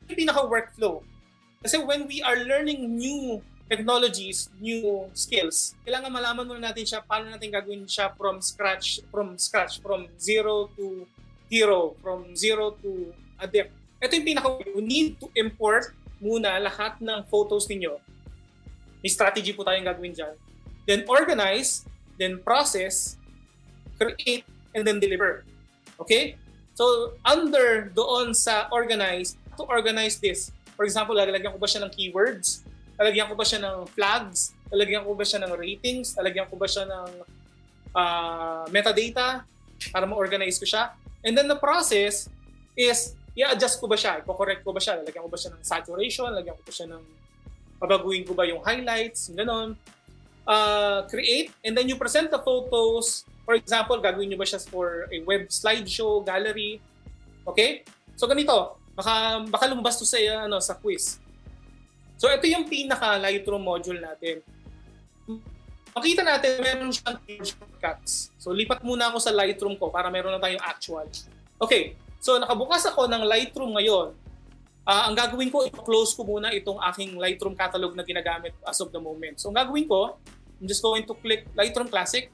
yung pinaka-workflow. Kasi when we are learning new technologies, new skills, kailangan malaman muna natin siya, paano natin gagawin siya from zero to hero, from zero to adept. Ito yung you need to import muna lahat ng photos ninyo. May strategy po tayong gagawin dyan. Then organize, then process, create, and then deliver. Okay? So, under doon sa organize, to organize this, for example, lalagyan ko ba siya ng keywords? Lalagyan ko ba siya ng flags? Lalagyan ko ba siya ng ratings? Lalagyan ko ba siya ng metadata para ma-organize ko siya? And then the process is, i-adjust ko ba siya? I-correct ko ba siya? Lalagyan ko ba siya ng saturation? Lalagyan ko ba siya ng, babaguhin ko ba yung highlights? Ganon. Create, and then you present the photos. For example, gagawin nyo ba siya for a web slideshow, gallery? Okay? So ganito, baka lumabas to sa, sa quiz. So ito yung pinaka Lightroom module natin. Makita natin, meron siyang shortcuts. So lipat muna ako sa Lightroom ko para meron na tayong actual. Okay, so nakabukas ako ng Lightroom ngayon. Ang gagawin ko, i-close ko muna itong aking Lightroom catalog na ginagamit as of the moment. So ang gagawin ko, I'm just going to click Lightroom Classic.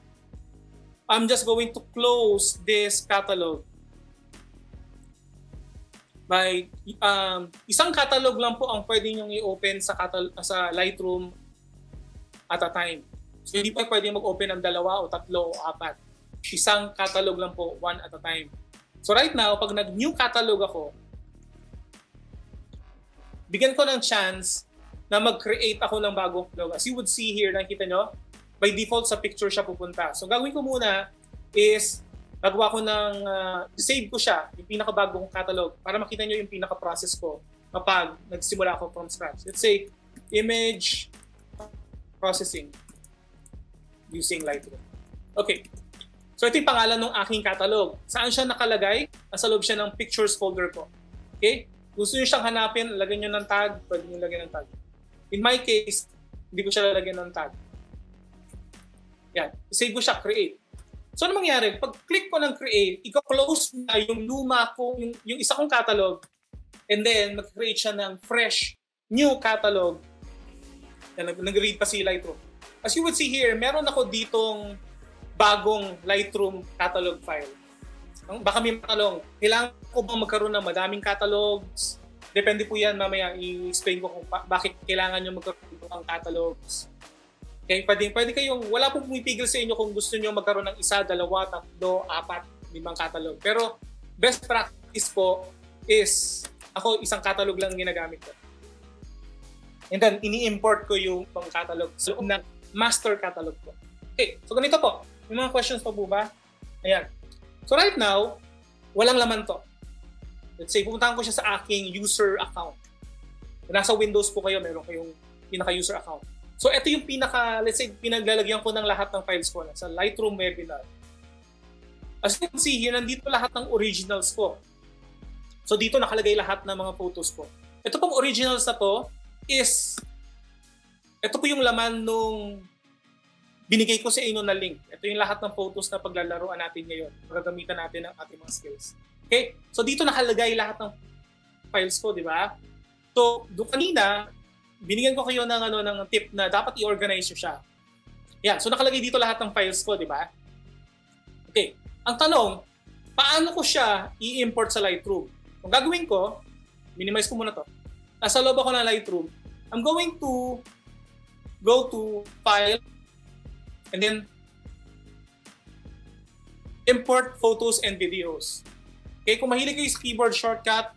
I'm just going to close this catalog. By isang catalog lang po ang pwede nyo i-open sa Lightroom at a time. So hindi pa pwede mag-open ng 2 o 3 o 4. Isang catalog lang po, one at a time. So right now, pag nag-new catalog ako, bigyan ko ng chance na mag-create ako ng bagong catalog. As you would see here, nakikita nyo, by default sa picture siya pupunta. So gagawin ko muna is gagawa ko ng, save ko siya, yung pinakabagong catalog, para makita nyo yung pinaka-process ko kapag nagsimula ako from scratch. Let's say, image processing using Lightroom. Okay. So ito yung pangalan ng aking catalog. Saan siya nakalagay? Nasa loob siya ng pictures folder ko. Okay? Gusto nyo siyang hanapin, lagyan nyo ng tag, pwede nyo lagyan ng tag. In my case, hindi ko siya lalagyan ng tag. Yan. Save ko siya, create. So ano mangyari? Pag click ko ng create, i-close na yung luma ko, yung isa kong catalog, and then mag-create siya ng fresh, new catalog. Nag-read pa si Lightroom. As you would see here, meron ako ditong bagong Lightroom catalog file. Baka may matalong, kailangan ko bang magkaroon ng madaming catalogs? Depende po yan, mamaya i-explain ko kung bakit kailangan nyo magkaroon ng catalogs. Okay, pwede kayong, wala pong pumipigil sa inyo kung gusto nyo magkaroon ng 1, 2, 3, 4, 5 catalog. Pero best practice po is, ako isang catalog lang ginagamit ko. And then, ini-import ko yung pang catalog sa loob ng master catalog ko. Okay, so ganito po. May mga questions pa po ba? Ayan. So right now, walang laman to. Let's say, pupuntahan ko siya sa aking user account. Nasa Windows po kayo, meron kayong pinaka-user account. So ito yung let's say, pinaglalagyan ko ng lahat ng files ko sa Lightroom webinar. As you can see here, nandito lahat ng originals ko. So dito nakalagay lahat ng mga photos ko. Ito pong originals na to is, ito po yung laman nung binigay ko sa inyo na link. Ito yung lahat ng photos na paglalaroan natin ngayon. Gagamitan natin ang ating mga skills. Okay? So dito nakalagay lahat ng files ko, di ba? So doon kanina, binigyan ko kayo ng tip na dapat i-organize nyo siya. Yan. So nakalagay dito lahat ng files ko, di ba? Okay. Ang tanong, paano ko siya i-import sa Lightroom? Kung gagawin ko, minimize ko muna to. Nasa loob ako ng Lightroom. I'm going to go to File, and then import photos and videos. Okay, kung mahilig kayo sa keyboard shortcut,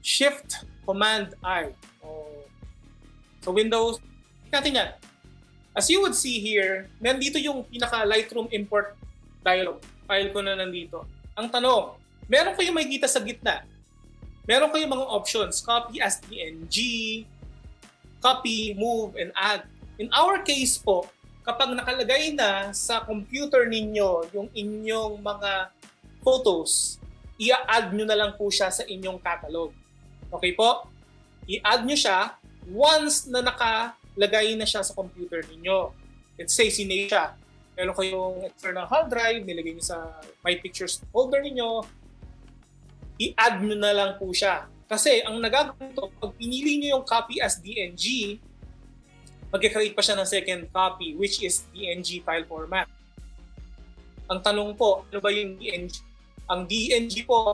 Shift Command I. So Windows, natin yan. As you would see here, nandito yung pinaka Lightroom import dialog. File ko na nandito. Ang tanong, meron kayong makikita sa gitna. Meron kayong mga options. Copy as PNG, copy, move, and add. In our case po, kapag nakalagay na sa computer ninyo yung inyong mga photos, i-add nyo na lang po siya sa inyong catalog. Okay po? I-add nyo siya once na nakalagay na siya sa computer ninyo. Let's say, sinave siya. Meron kayong external hard drive, nilagay nyo sa My Pictures folder ninyo, i-add nyo na lang po siya. Kasi ang nagagawin ito, pag pinili nyo yung copy as DNG, mag-create pa siya ng second copy, which is DNG file format. Ang tanong po, ano ba yung DNG? Ang DNG po,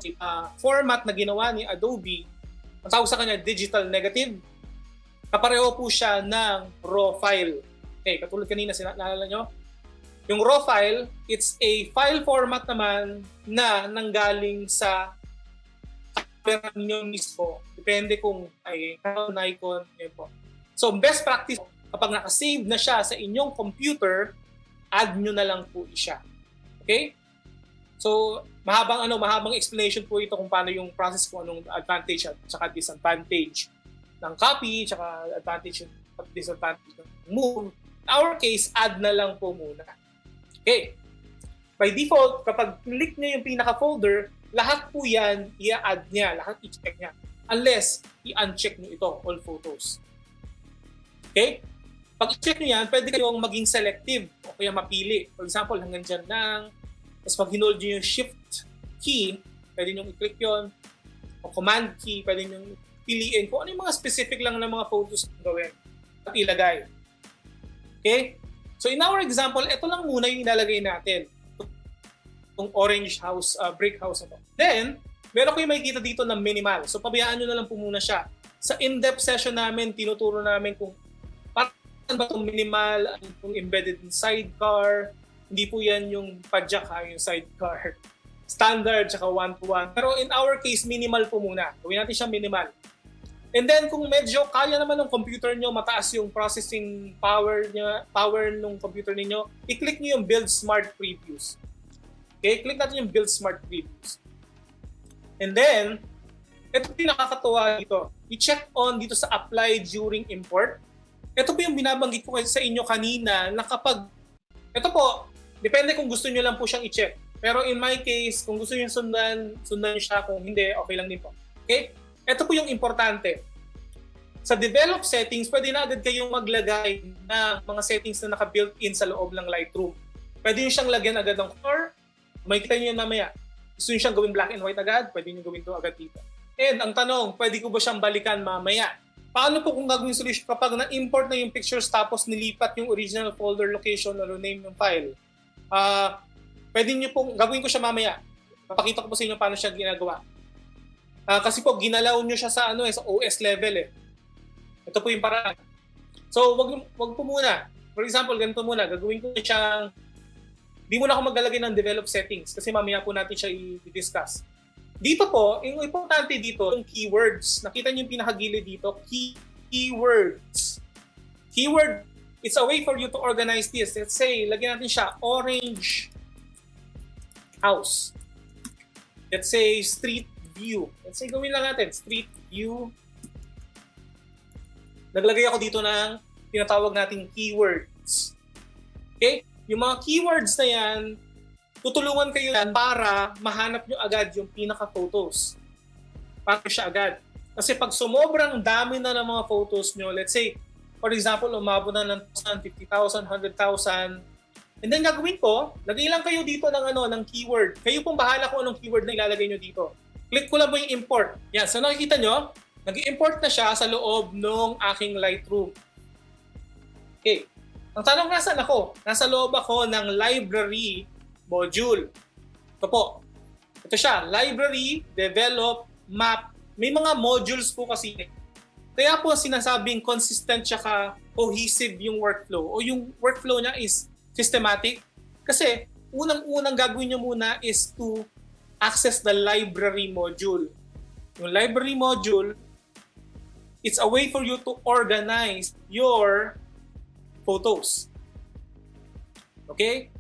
format na ginawa ni Adobe, ang tawag sa kanya digital negative. Kapareho po siya ng RAW file. Okay, katulad kanina, naalala nyo? Yung RAW file, it's a file format naman na nanggaling sa camera nyo mismo. Depende kung ay Canon, Nikon, yan po. So, best practice, kapag nakasave na siya sa inyong computer, add nyo na lang po siya. Okay? So, mahabang explanation po ito kung paano yung process, kung anong advantage at saka disadvantage ng copy, saka advantage at disadvantage ng move. In our case, add na lang po muna. Okay. By default, kapag click nyo yung pinaka-folder, lahat po yan, i-add niya, lahat i-check niya. Unless, i-uncheck nyo ito, all photos. Okay? Pag i-check nyo yan, pwede kayong maging selective o kaya mapili. For example, hanggang dyan lang. Tapos pag hinold nyo yung shift key, pwede nyo i-click yun. O command key, pwede nyo piliin kung ano yung mga specific lang ng mga photos na gawin at ilagay. Okay? So in our example, ito lang muna yung ilalagay natin. Itong orange house, brick house na to. Then, meron ko yung makikita dito na minimal. So pabayaan nyo na lang po muna siya. Sa in-depth session namin, tinuturo namin kung paano ba itong minimal, itong embedded in sidecar. Hindi po yan yung padjak yung sidecar. Standard, tsaka one-to-one. Pero in our case, minimal po muna. Gawin natin siya minimal. And then, kung medyo kaya naman ng computer nyo, mataas yung processing power ng computer niyo, i-click nyo yung Build Smart Previews. Okay? Click natin yung Build Smart Previews. And then, ito yung nakakatuwa dito. I-check on dito sa Apply During Import. Ito po yung binabanggit ko sa inyo kanina na kapag, ito po, depende kung gusto nyo lang po siyang i-check. Pero in my case, kung gusto nyo sundan siya. Kung hindi, okay lang din po. Okay? Ito po yung importante. Sa develop settings, pwede na agad kayong maglagay ng mga settings na naka-built-in sa loob ng Lightroom. Pwede nyo siyang lagyan agad ng color. Makikita nyo yan mamaya. Gusto nyo siyang gawin black and white agad, pwede nyo gawin ito agad dito. And ang tanong, pwede ko ba siyang balikan mamaya? Paano po kung gagawin solution kapag na-import na yung pictures tapos nilipat yung original folder location or name ng file? Pwede nyo pong, gagawin ko siya mamaya. Papakita ko po sa inyo paano siya ginagawa. Kasi po, ginalaw nyo siya sa, sa OS level. Ito po yung paraan. So, wag po muna. For example, ganito muna. Gagawin ko siyang, di muna ako maglalagay ng develop settings kasi mamaya po natin siya i-discuss. Dito po, yung importante dito, yung keywords. Nakita nyo yung pinakagilid dito, keywords. Keyword, it's a way for you to organize this. Let's say, lagyan natin siya, orange house. Let's say, street view. Let's say, gawin lang natin, street view. Naglagay ako dito ng tinatawag nating keywords. Okay? Yung mga keywords na yan, tutulungan kayo yan para mahanap nyo agad yung pinaka-photos. Para siya agad. Kasi pag sumobrang dami na ng mga photos nyo, let's say, for example, umabot na ng 50,000, 100,000, and then gagawin ko, lagay lang kayo dito ng keyword. Kayo pong bahala kung anong keyword na ilalagay nyo dito. Click ko lang po yung import. Yan, so nakikita nyo, nag-import na siya sa loob ng aking Lightroom. Okay. Ang tanong, nasaan ako? Nasa loob ako ng library module. Ito po. Ito siya, library, develop, map. May mga modules po kasi. Kaya po sinasabing consistent tsaka cohesive yung workflow. O yung workflow niya is systematic. Kasi unang-unang gagawin nyo muna is to access the library module. Yung library module, it's a way for you to organize your photos. Okay?